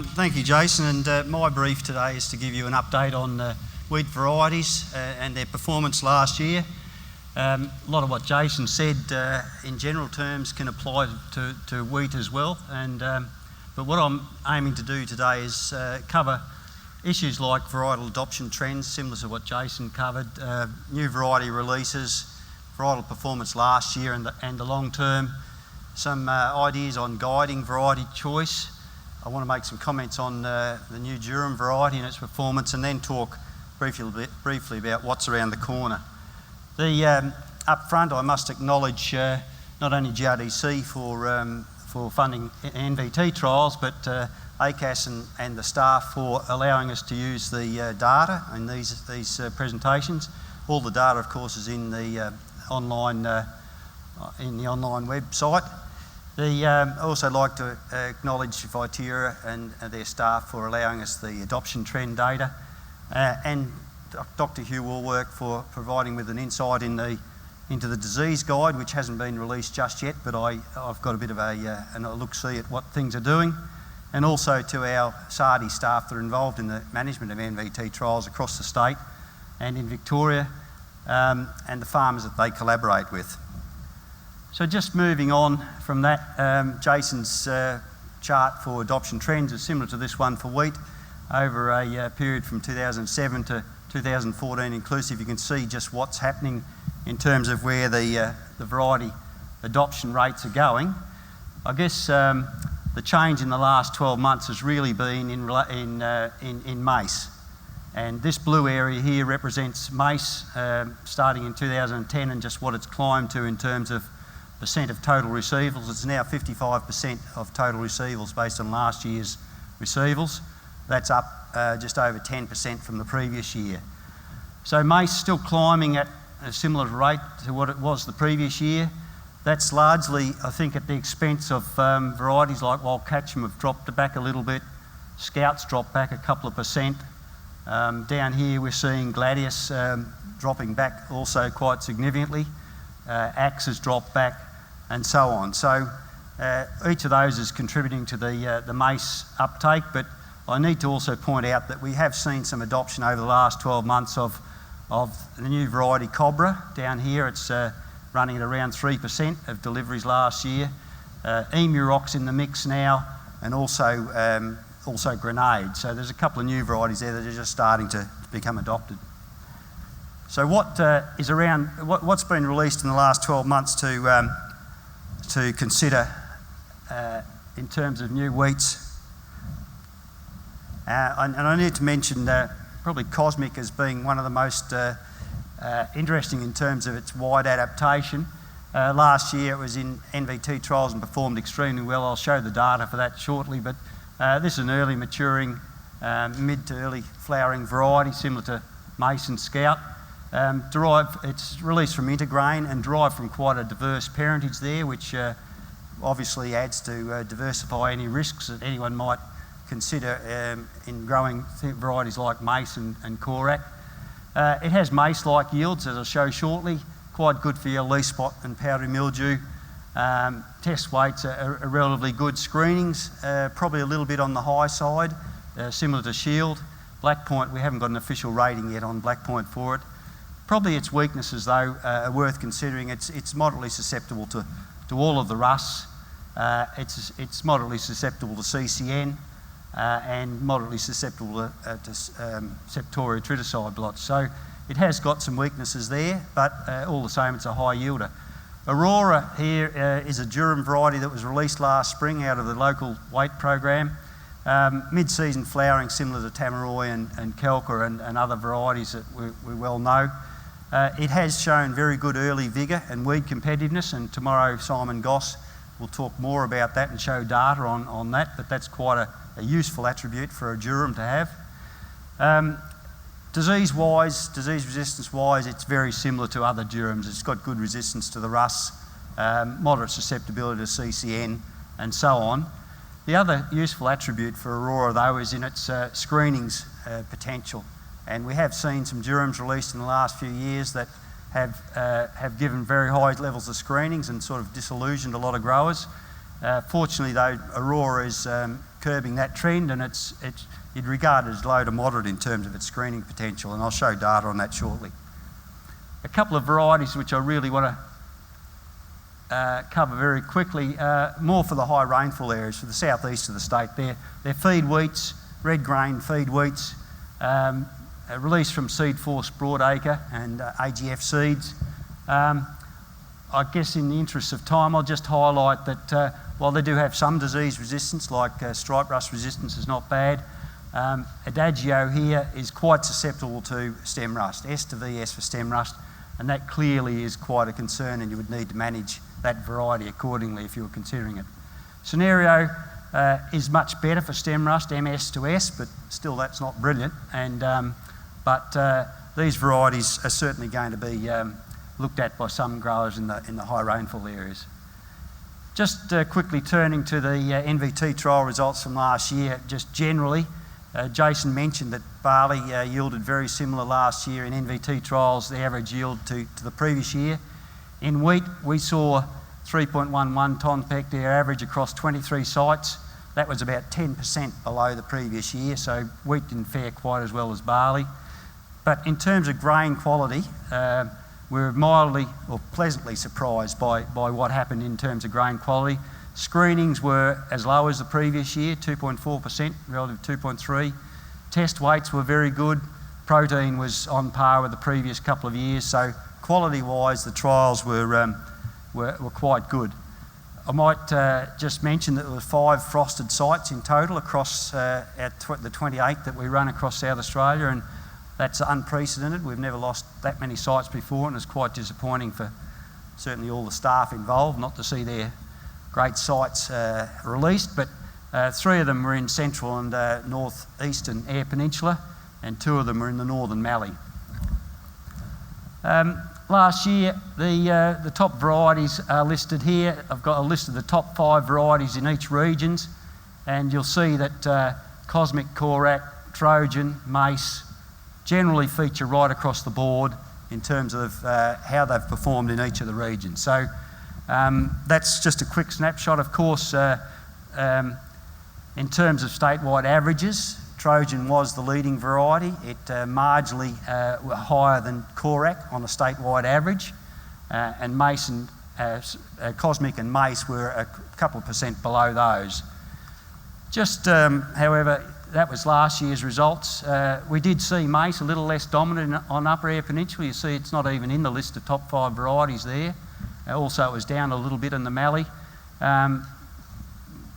Thank you, Jason, and my brief today is to give you an update on wheat varieties and their performance last year. A lot of what Jason said in general terms can apply to wheat as well, but what I'm aiming to do today is cover issues like varietal adoption trends, similar to what Jason covered, new variety releases, varietal performance last year and the long term, some ideas on guiding variety choice. I want to make some comments on the new Durum variety and its performance, and then talk briefly about what's around the corner. Up front, I must acknowledge not only GRDC for funding NVT trials, but ACAS and the staff for allowing us to use the data in these presentations. All the data, of course, is in the online website. I also like to acknowledge VARIETIES and their staff for allowing us the adoption trend data, and Dr. Hugh Woolwork for providing with an insight into the disease guide, which hasn't been released just yet, but I've got a bit of a look-see at what things are doing, and also to our SARDI staff that are involved in the management of NVT trials across the state and in Victoria, and the farmers that they collaborate with. So just moving on from that, Jason's chart for adoption trends is similar to this one for wheat. Over a period from 2007 to 2014 inclusive, you can see just what's happening in terms of where the variety adoption rates are going. I guess the change in the last 12 months has really been in maize. And this blue area here represents maize starting in 2010 and just what it's climbed to in terms of percent of total receivables. It's now 55% of total receivables based on last year's receivables. That's up just over 10% from the previous year. So maize still climbing at a similar rate to what it was the previous year. That's largely, I think, at the expense of varieties like Wild Catch'em have dropped back a little bit. Scout's dropped back a couple of percent. Down here we're seeing Gladius dropping back also quite significantly. Axe has dropped back, and so on. So each of those is contributing to the maize uptake, but I need to also point out that we have seen some adoption over the last 12 months of the new variety Cobra. Down here it's running at around 3% of deliveries last year. Emu Rock's in the mix now, and also Grenade. So there's a couple of new varieties there that are just starting to become adopted. So what's been released in the last 12 months to consider in terms of new wheats? And I need to mention probably Cosmic as being one of the most interesting in terms of its wide adaptation. Last year it was in NVT trials and performed extremely well. I'll show the data for that shortly, but this is an early maturing, mid to early flowering variety similar to Mace and Scout. It's released from intergrain and derived from quite a diverse parentage there, which obviously adds to diversify any risks that anyone might consider in growing varieties like Mace and Korak. It has Mace-like yields, as I'll show shortly, quite good for your leaf spot and powdery mildew. Test weights are relatively good. Screenings, probably a little bit on the high side, similar to Shield. Black Point, we haven't got an official rating yet on Black Point for it. Probably its weaknesses, though, are worth considering. It's moderately susceptible to all of the rusts. It's moderately susceptible to CCN and moderately susceptible to Septoria triticide blots. So it has got some weaknesses there, but all the same, it's a high yielder. Aurora here is a Durum variety that was released last spring out of the local weight program. Mid-season flowering similar to Tamaroy and Kelka and other varieties that we well know. It has shown very good early vigour and weed competitiveness, and tomorrow Simon Goss will talk more about that and show data on that, but that's quite a useful attribute for a Durum to have. Disease resistance-wise, it's very similar to other Durums. It's got good resistance to the rusts, moderate susceptibility to CCN, and so on. The other useful attribute for Aurora, though, is in its screenings potential. And we have seen some Durums released in the last few years that have given very high levels of screenings and sort of disillusioned a lot of growers. Fortunately, though, Aurora is curbing that trend, and you'd regard it as low to moderate in terms of its screening potential, and I'll show data on that shortly. A couple of varieties which I really want to cover very quickly, more for the high rainfall areas, for the southeast of the state. They're feed wheats, red grain feed wheats, released from Seed Force Broadacre and AGF seeds. I guess in the interest of time, I'll just highlight that while they do have some disease resistance, like stripe rust resistance is not bad, Adagio here is quite susceptible to stem rust, S to VS for stem rust, and that clearly is quite a concern, and you would need to manage that variety accordingly if you were considering it. Scenario is much better for stem rust, MS to S, but still that's not brilliant, and but these varieties are certainly going to be looked at by some growers in the high rainfall areas. Just quickly turning to the NVT trial results from last year, just generally, Jason mentioned that barley yielded very similar last year in NVT trials, the average yield to the previous year. In wheat, we saw 3.11 tonne per hectare average across 23 sites. That was about 10% below the previous year, so wheat didn't fare quite as well as barley. But in terms of grain quality, we were mildly or pleasantly surprised by what happened in terms of grain quality. Screenings were as low as the previous year, 2.4% relative to 2.3%. Test weights were very good. Protein was on par with the previous couple of years. So quality-wise, the trials were quite good. I might just mention that there were 5 frosted sites in total across the 28 that we run across South Australia, and that's unprecedented. We've never lost that many sites before, and it's quite disappointing for certainly all the staff involved not to see their great sites released, but 3 of them were in central and north-eastern Eyre Peninsula, and 2 of them were in the northern Mallee. Last year, the top varieties are listed here. I've got a list of the top 5 varieties in each region, and you'll see that Cosmic, Korak, Trojan, Mace generally feature right across the board in terms of how they've performed in each of the regions. So that's just a quick snapshot. Of course, in terms of statewide averages, Trojan was the leading variety. It marginally higher than Korak on a statewide average, and Mace and Cosmic and Mace were a couple of percent below those. Just, however, that was last year's results. We did see Mace a little less dominant on Upper Eyre Peninsula. You see it's not even in the list of top 5 varieties there. Also, it was down a little bit in the Mallee.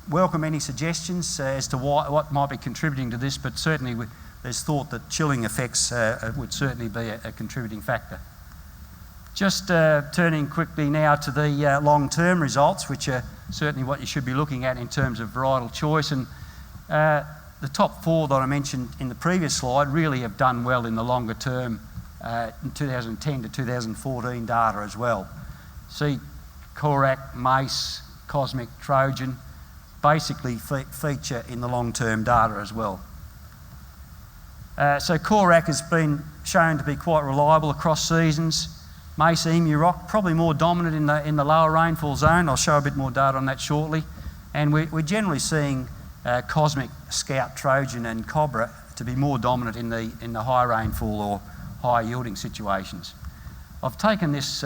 Welcome any suggestions as to what might be contributing to this, but certainly there's thought that chilling effects would certainly be a contributing factor. Just turning quickly now to the long-term results, which are certainly what you should be looking at in terms of varietal choice. And the top 4 that I mentioned in the previous slide really have done well in the longer term, in 2010 to 2014 data as well. See Korak, Mace, Cosmic, Trojan basically feature in the long-term data as well. So Korak has been shown to be quite reliable across seasons. Mace, Emu Rock, probably more dominant in the lower rainfall zone. I'll show a bit more data on that shortly. And we're generally seeing Cosmic, Scout, Trojan and Cobra to be more dominant in the high rainfall or high yielding situations. I've taken this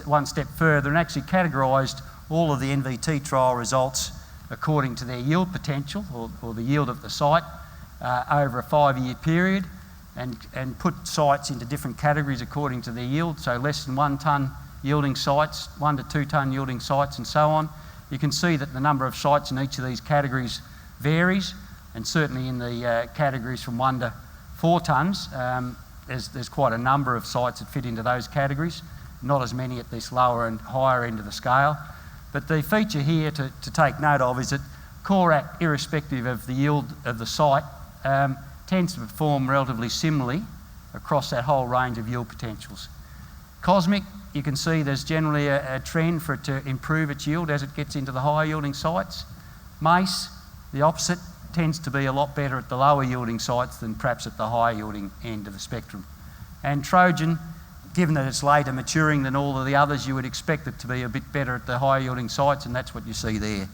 one step further and actually categorised all of the NVT trial results according to their yield potential or the yield of the site over a 5-year period, and put sites into different categories according to their yield, so less than 1 tonne yielding sites, 1 to 2 tonne yielding sites and so on. You can see that the number of sites in each of these categories varies, and certainly in the categories from 1 to 4 tonnes, there's quite a number of sites that fit into those categories, not as many at this lower and higher end of the scale. But the feature here to take note of is that Korak, irrespective of the yield of the site, tends to perform relatively similarly across that whole range of yield potentials. Cosmic, you can see there's generally a trend for it to improve its yield as it gets into the higher yielding sites. Mace, the opposite, tends to be a lot better at the lower yielding sites than perhaps at the higher yielding end of the spectrum. And Trojan, given that it's later maturing than all of the others, you would expect it to be a bit better at the higher yielding sites, and that's what you see there.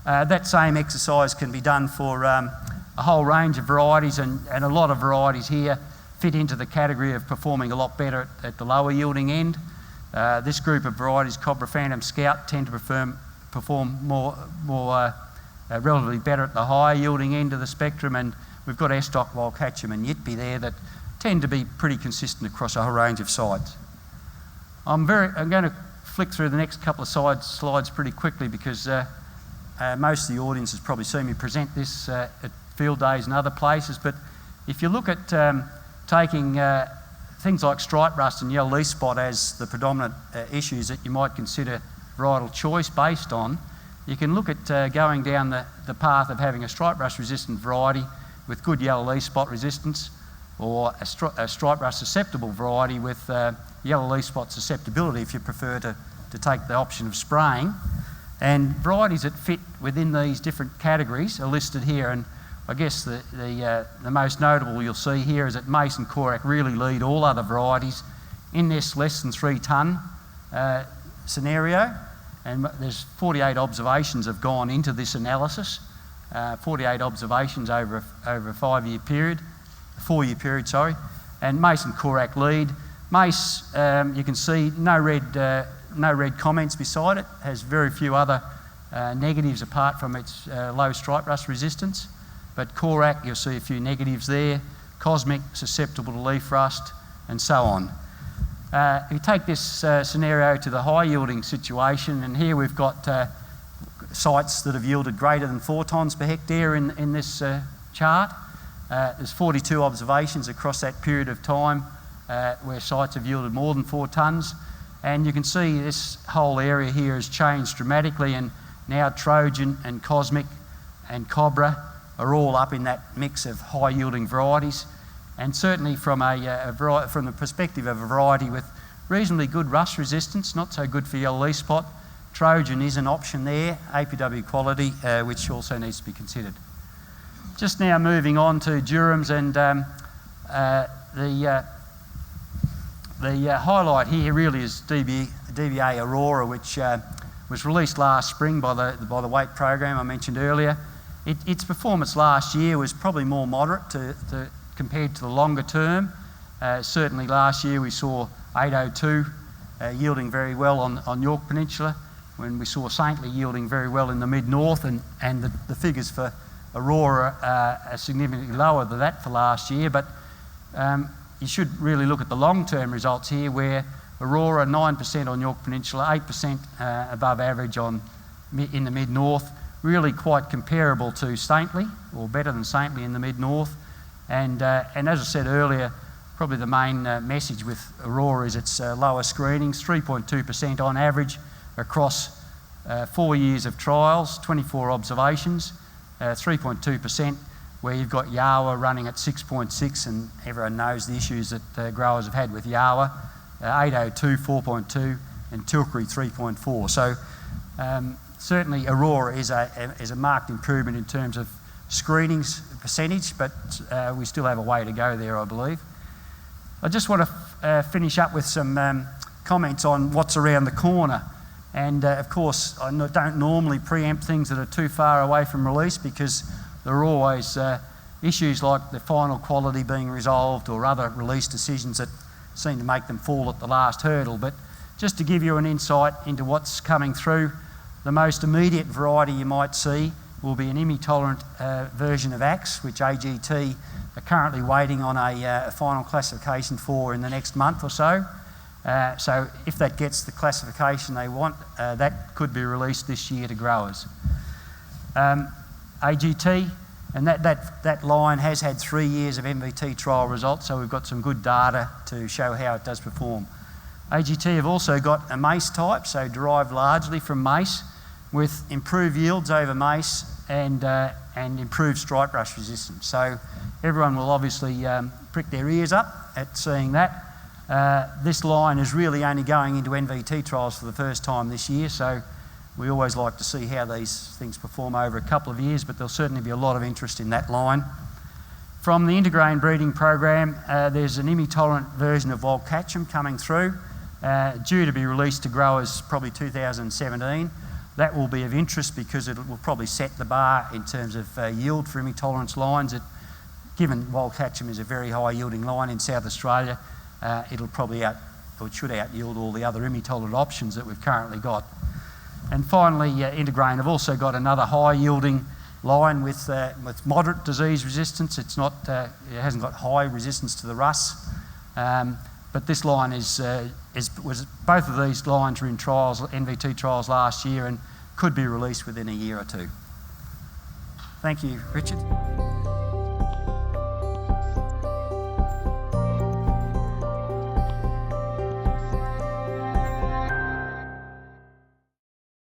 That same exercise can be done for a whole range of varieties, and a lot of varieties here fit into the category of performing a lot better at the lower yielding end. This group of varieties, Cobra Phantom Scout, tend to perform more relatively better at the higher yielding end of the spectrum, and we've got Estoc, Wildcatcham and Yitby there that tend to be pretty consistent across a whole range of sites. I'm going to flick through the next couple of slides pretty quickly because most of the audience has probably seen me present this at field days and other places, but if you look at taking things like stripe rust and yellow leaf spot as the predominant issues that you might consider varietal choice based on, you can look at going down the path of having a stripe rust resistant variety with good yellow leaf spot resistance, or a stripe rust susceptible variety with yellow leaf spot susceptibility if you prefer to take the option of spraying. And varieties that fit within these different categories are listed here, and I guess the most notable you'll see here is that Mace and Korak really lead all other varieties in this less than 3 tonne scenario, and there's 48 observations have gone into this analysis, 48 observations over a 4-year period, and Mace and Korak lead. Mace, you can see no red comments beside it, has very few other negatives apart from its low stripe rust resistance. But Korak, you'll see a few negatives there, Cosmic, susceptible to leaf rust, and so on. If you take this scenario to the high yielding situation, and here we've got sites that have yielded greater than 4 tonnes per hectare in this chart. There's 42 observations across that period of time where sites have yielded more than 4 tonnes. And you can see this whole area here has changed dramatically, and now Trojan and Cosmic and Cobra are all up in that mix of high yielding varieties. And certainly from the perspective of a variety with reasonably good rust resistance, not so good for yellow leaf spot, Trojan is an option there, APW quality, which also needs to be considered. Just now moving on to Durums, and the highlight here really is DBA Aurora, which was released last spring by the weight program I mentioned earlier. Its performance last year was probably more moderate compared to the longer term. Certainly last year we saw 802 yielding very well on Yorke Peninsula, when we saw Saintly yielding very well in the mid-north, and the figures for Aurora are significantly lower than that for last year. But you should really look at the long-term results here, where Aurora 9% on Yorke Peninsula, 8% above average in the mid-north, really quite comparable to Saintly, or better than Saintly in the mid-north. And as I said earlier, probably the main message with Aurora is its lower screenings, 3.2% on average across 4 years of trials, 24 observations, 3.2%, where you've got Yawa running at 6.6, and everyone knows the issues that growers have had with Yawa, 802, 4.2, and Tilbury 3.4. So certainly Aurora is a marked improvement in terms of screenings percentage, but we still have a way to go there, I believe. I just want to finish up with some comments on what's around the corner. And of course, I don't normally preempt things that are too far away from release, because there are always issues like the final quality being resolved, or other release decisions that seem to make them fall at the last hurdle. But just to give you an insight into what's coming through, the most immediate variety you might see will be an IMI-tolerant version of Axe, which AGT are currently waiting on a final classification for in the next month or so. So if that gets the classification they want, that could be released this year to growers. AGT, and that line has had 3 years of MVT trial results, so we've got some good data to show how it does perform. AGT have also got a Mace type, so derived largely from Mace, with improved yields over Mace and improved stripe rust resistance. So everyone will obviously prick their ears up at seeing that. This line is really only going into NVT trials for the first time this year, so we always like to see how these things perform over a couple of years, but there'll certainly be a lot of interest in that line. From the intergrain breeding program, there's an IMI-tolerant version of Wildcatcham coming through, due to be released to growers probably 2017. That will be of interest because it will probably set the bar in terms of yield for image-tolerance lines. Given Wild Catcham is a very high-yielding line in South Australia, it should out-yield all the other image-tolerant options that we've currently got. And finally, Intergrain have also got another high-yielding line with moderate disease resistance. It hasn't got high resistance to the rust, but this line both of these lines were in trials, NVT trials last year, and could be released within a year or two. Thank you, Richard.